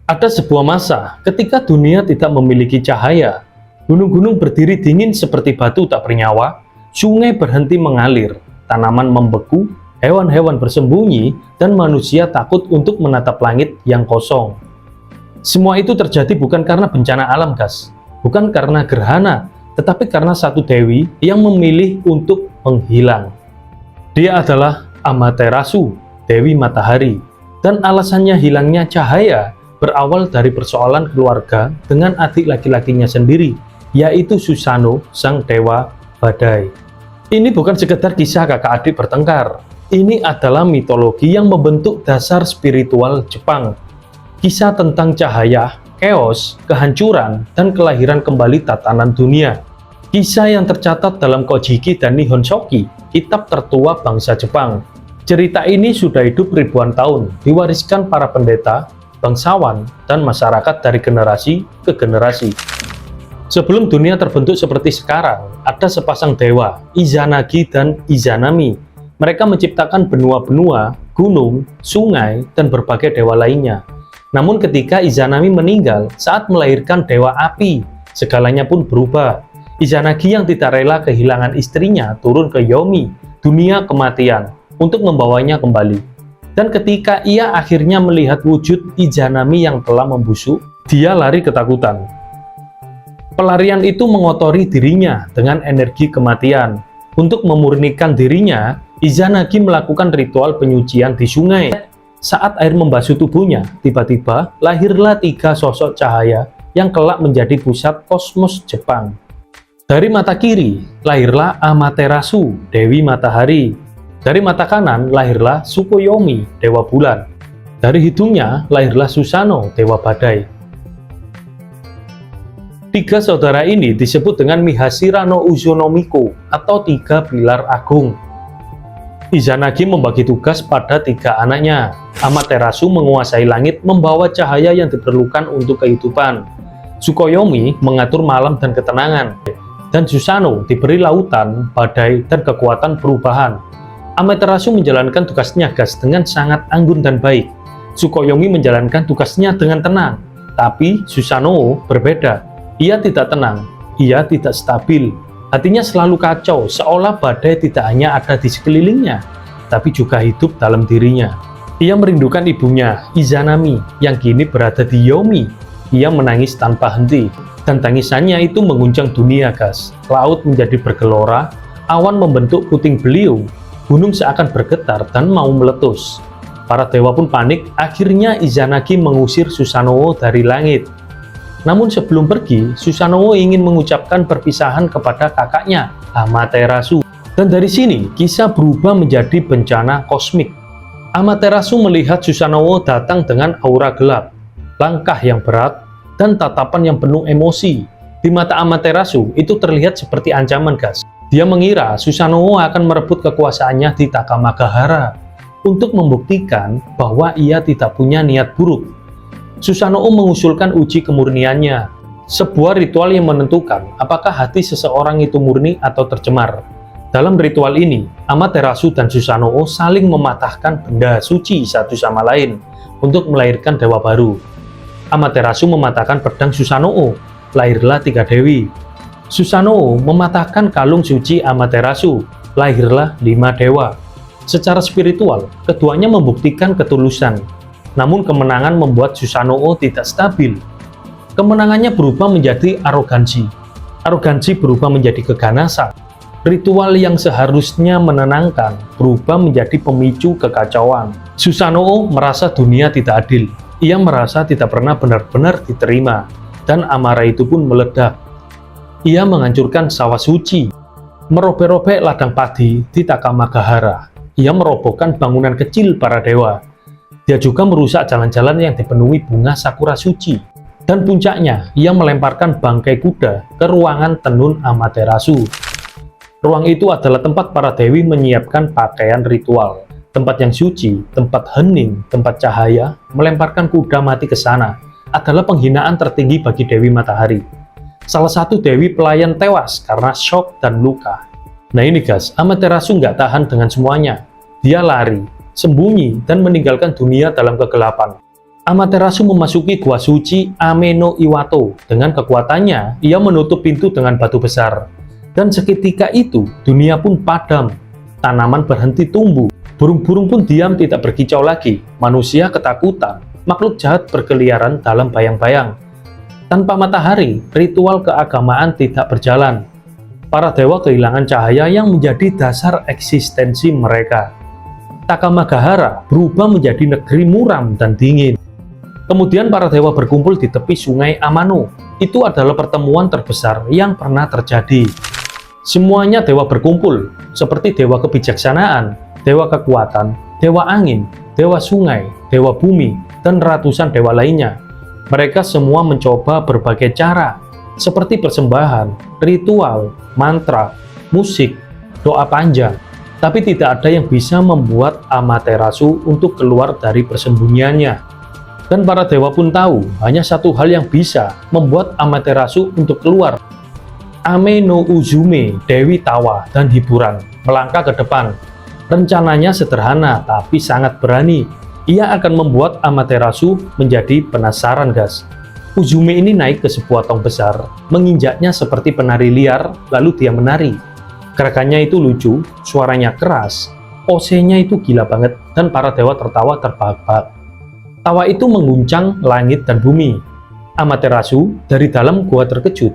Ada sebuah masa ketika dunia tidak memiliki cahaya, gunung-gunung berdiri dingin seperti batu tak bernyawa, sungai berhenti mengalir, tanaman membeku, hewan-hewan bersembunyi, dan manusia takut untuk menatap langit yang kosong. Semua itu terjadi bukan karena bencana alam, guys. Bukan karena gerhana, tetapi karena satu dewi yang memilih untuk menghilang. Dia adalah Amaterasu, Dewi Matahari, dan alasannya hilangnya cahaya berawal dari persoalan keluarga dengan adik laki-lakinya sendiri, yaitu Susanoo, sang dewa badai. Ini bukan sekedar kisah kakak adik bertengkar. Ini adalah mitologi yang membentuk dasar spiritual Jepang. Kisah tentang cahaya, chaos, kehancuran, dan kelahiran kembali tatanan dunia. Kisah yang tercatat dalam Kojiki dan Nihon Shoki, kitab tertua bangsa Jepang. Cerita ini sudah hidup ribuan tahun, diwariskan para pendeta, bangsawan, dan masyarakat dari generasi ke generasi. Sebelum dunia terbentuk seperti sekarang, ada sepasang dewa, Izanagi dan Izanami. Mereka menciptakan benua-benua, gunung, sungai, dan berbagai dewa lainnya. Namun ketika Izanami meninggal saat melahirkan dewa api, segalanya pun berubah. Izanagi yang tidak rela kehilangan istrinya turun ke Yomi, dunia kematian, untuk membawanya kembali. Dan ketika ia akhirnya melihat wujud Izanami yang telah membusuk, dia lari ketakutan. Pelarian itu mengotori dirinya dengan energi kematian. Untuk memurnikan dirinya, Izanagi melakukan ritual penyucian di sungai. Saat air membasuh tubuhnya, tiba-tiba lahirlah 3 sosok cahaya yang kelak menjadi pusat kosmos Jepang. Dari mata kiri, lahirlah Amaterasu, Dewi Matahari. Dari mata kanan lahirlah Tsukuyomi, Dewa Bulan. Dari hidungnya lahirlah Susanoo, Dewa Badai. 3 saudara ini disebut dengan Mihashira no Uzonomiko atau 3 pilar agung. Izanagi membagi tugas pada 3 anaknya. Amaterasu menguasai langit, membawa cahaya yang diperlukan untuk kehidupan. Tsukuyomi mengatur malam dan ketenangan. Dan Susanoo diberi lautan, badai, dan kekuatan perubahan. Amaterasu menjalankan tugasnya dengan sangat anggun dan baik. Tsukuyomi menjalankan tugasnya dengan tenang. Tapi Susanoo berbeda. Ia tidak tenang, ia tidak stabil. Hatinya selalu kacau, seolah badai tidak hanya ada di sekelilingnya, tapi juga hidup dalam dirinya. Ia merindukan ibunya, Izanami, yang kini berada di Yomi. Ia menangis tanpa henti, dan tangisannya itu mengguncang dunia, guys. Laut menjadi bergelora, awan membentuk puting beliung, gunung seakan bergetar dan mau meletus. Para dewa pun panik, akhirnya Izanagi mengusir Susanoo dari langit. Namun sebelum pergi, Susanoo ingin mengucapkan perpisahan kepada kakaknya, Amaterasu. Dan dari sini, kisah berubah menjadi bencana kosmik. Amaterasu melihat Susanoo datang dengan aura gelap, langkah yang berat, dan tatapan yang penuh emosi. Di mata Amaterasu, itu terlihat seperti ancaman, guys. Dia mengira Susanoo akan merebut kekuasaannya di Takamagahara untuk membuktikan bahwa ia tidak punya niat buruk. Susanoo mengusulkan uji kemurniannya, sebuah ritual yang menentukan apakah hati seseorang itu murni atau tercemar. Dalam ritual ini, Amaterasu dan Susanoo saling mematahkan benda suci satu sama lain untuk melahirkan dewa baru. Amaterasu mematahkan pedang Susanoo, lahirlah 3 dewi. Susanoo mematahkan kalung suci Amaterasu, lahirlah 5 dewa. Secara spiritual, keduanya membuktikan ketulusan. Namun kemenangan membuat Susanoo tidak stabil. Kemenangannya berubah menjadi arogansi. Arogansi berubah menjadi keganasan. Ritual yang seharusnya menenangkan berubah menjadi pemicu kekacauan. Susanoo merasa dunia tidak adil. Ia merasa tidak pernah benar-benar diterima, dan amarah itu pun meledak. Ia menghancurkan sawah suci, merobek-robek ladang padi di Takamagahara. Ia merobohkan bangunan kecil para dewa. Dia juga merusak jalan-jalan yang dipenuhi bunga sakura suci. Dan puncaknya, ia melemparkan bangkai kuda ke ruangan tenun Amaterasu. Ruang itu adalah tempat para dewi menyiapkan pakaian ritual. Tempat yang suci, tempat hening, tempat cahaya, melemparkan kuda mati ke sana adalah penghinaan tertinggi bagi Dewi Matahari. Salah satu dewi pelayan tewas karena shock dan luka. Nah ini guys, Amaterasu nggak tahan dengan semuanya. Dia lari, sembunyi, dan meninggalkan dunia dalam kegelapan. Amaterasu memasuki gua suci Ame no Iwato. Dengan kekuatannya, ia menutup pintu dengan batu besar. Dan seketika itu, dunia pun padam. Tanaman berhenti tumbuh. Burung-burung pun diam tidak berkicau lagi. Manusia ketakutan. Makhluk jahat berkeliaran dalam bayang-bayang. Tanpa matahari, ritual keagamaan tidak berjalan. Para dewa kehilangan cahaya yang menjadi dasar eksistensi mereka. Takamagahara berubah menjadi negeri muram dan dingin. Kemudian para dewa berkumpul di tepi sungai Amano. Itu adalah pertemuan terbesar yang pernah terjadi. Semuanya dewa berkumpul, seperti dewa kebijaksanaan, dewa kekuatan, dewa angin, dewa sungai, dewa bumi, dan ratusan dewa lainnya. Mereka semua mencoba berbagai cara, seperti persembahan, ritual, mantra, musik, doa panjang. Tapi tidak ada yang bisa membuat Amaterasu untuk keluar dari persembunyiannya. Dan para dewa pun tahu, hanya satu hal yang bisa membuat Amaterasu untuk keluar. Ame no Uzume, Dewi Tawa, dan hiburan, melangkah ke depan. Rencananya sederhana, tapi sangat berani. Ia akan membuat Amaterasu menjadi penasaran, guys. Uzume ini naik ke sebuah tong besar, menginjaknya seperti penari liar, lalu dia menari. Gerakannya itu lucu, suaranya keras, pose-nya itu gila banget, dan para dewa tertawa terbahak-bahak. Tawa itu mengguncang langit dan bumi. Amaterasu dari dalam gua terkejut.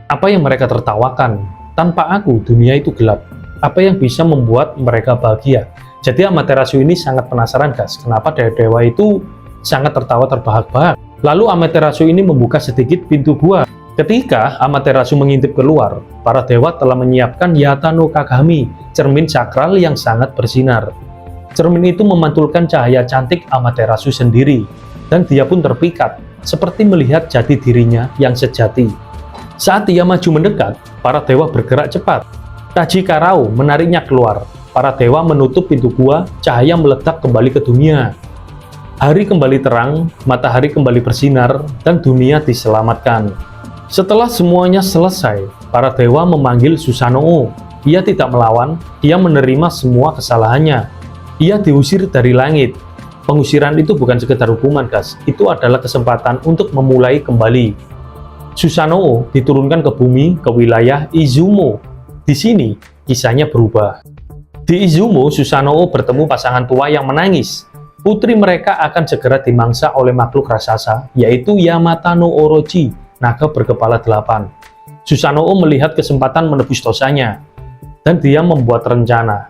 Apa yang mereka tertawakan? Tanpa aku, dunia itu gelap. Apa yang bisa membuat mereka bahagia? Jadi Amaterasu ini sangat penasaran, guys. Kenapa dewa itu sangat tertawa terbahak-bahak? Lalu Amaterasu ini membuka sedikit pintu gua. Ketika Amaterasu mengintip keluar, para dewa telah menyiapkan Yata no Kagami, cermin sakral yang sangat bersinar. Cermin itu memantulkan cahaya cantik Amaterasu sendiri, dan dia pun terpikat, seperti melihat jati dirinya yang sejati. Saat ia maju mendekat, para dewa bergerak cepat. Taji Karao menariknya keluar. Para dewa menutup pintu gua, cahaya meledak kembali ke dunia. Hari kembali terang, matahari kembali bersinar, dan dunia diselamatkan. Setelah semuanya selesai, para dewa memanggil Susanoo. Ia tidak melawan, ia menerima semua kesalahannya. Ia diusir dari langit. Pengusiran itu bukan sekedar hukuman, guys. Itu adalah kesempatan untuk memulai kembali. Susanoo diturunkan ke bumi, ke wilayah Izumo. Di sini, kisahnya berubah. Di Izumo, Susanoo bertemu pasangan tua yang menangis. Putri mereka akan segera dimangsa oleh makhluk raksasa, yaitu Yamata no Orochi, naga berkepala 8. Susanoo melihat kesempatan menebus dosanya, dan dia membuat rencana,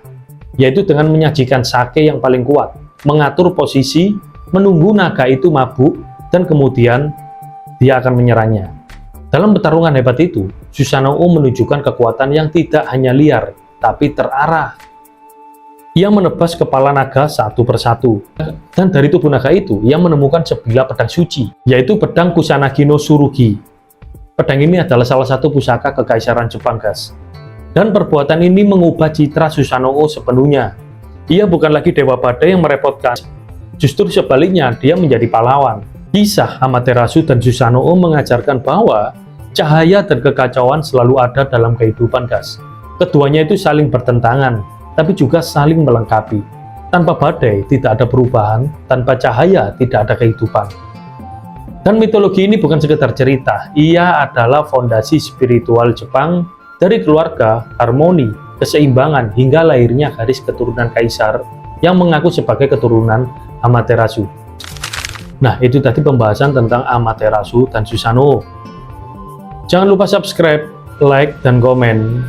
yaitu dengan menyajikan sake yang paling kuat, mengatur posisi, menunggu naga itu mabuk, dan kemudian dia akan menyerangnya. Dalam pertarungan hebat itu, Susanoo menunjukkan kekuatan yang tidak hanya liar, tapi terarah. Ia menebas kepala naga satu persatu, dan dari tubuh naga itu, ia menemukan sebilah pedang suci, yaitu pedang Kusanagi no Tsurugi. Pedang ini adalah salah satu pusaka kekaisaran Jepang, guys. Dan perbuatan ini mengubah citra Susanoo sepenuhnya. Ia bukan lagi dewa badai yang merepotkan. Justru sebaliknya, dia menjadi pahlawan. Kisah Amaterasu dan Susanoo mengajarkan bahwa cahaya dan kekacauan selalu ada dalam kehidupan, guys. Keduanya itu saling bertentangan, tapi juga saling melengkapi. Tanpa badai tidak ada perubahan, tanpa cahaya tidak ada kehidupan. Dan mitologi ini bukan sekedar cerita, ia adalah fondasi spiritual Jepang. Dari keluarga, harmoni, keseimbangan, hingga lahirnya garis keturunan kaisar yang mengaku sebagai keturunan Amaterasu. Nah, itu tadi pembahasan tentang Amaterasu dan Susanoo. Jangan lupa subscribe, like, dan komen.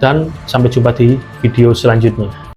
Dan sampai jumpa di video selanjutnya.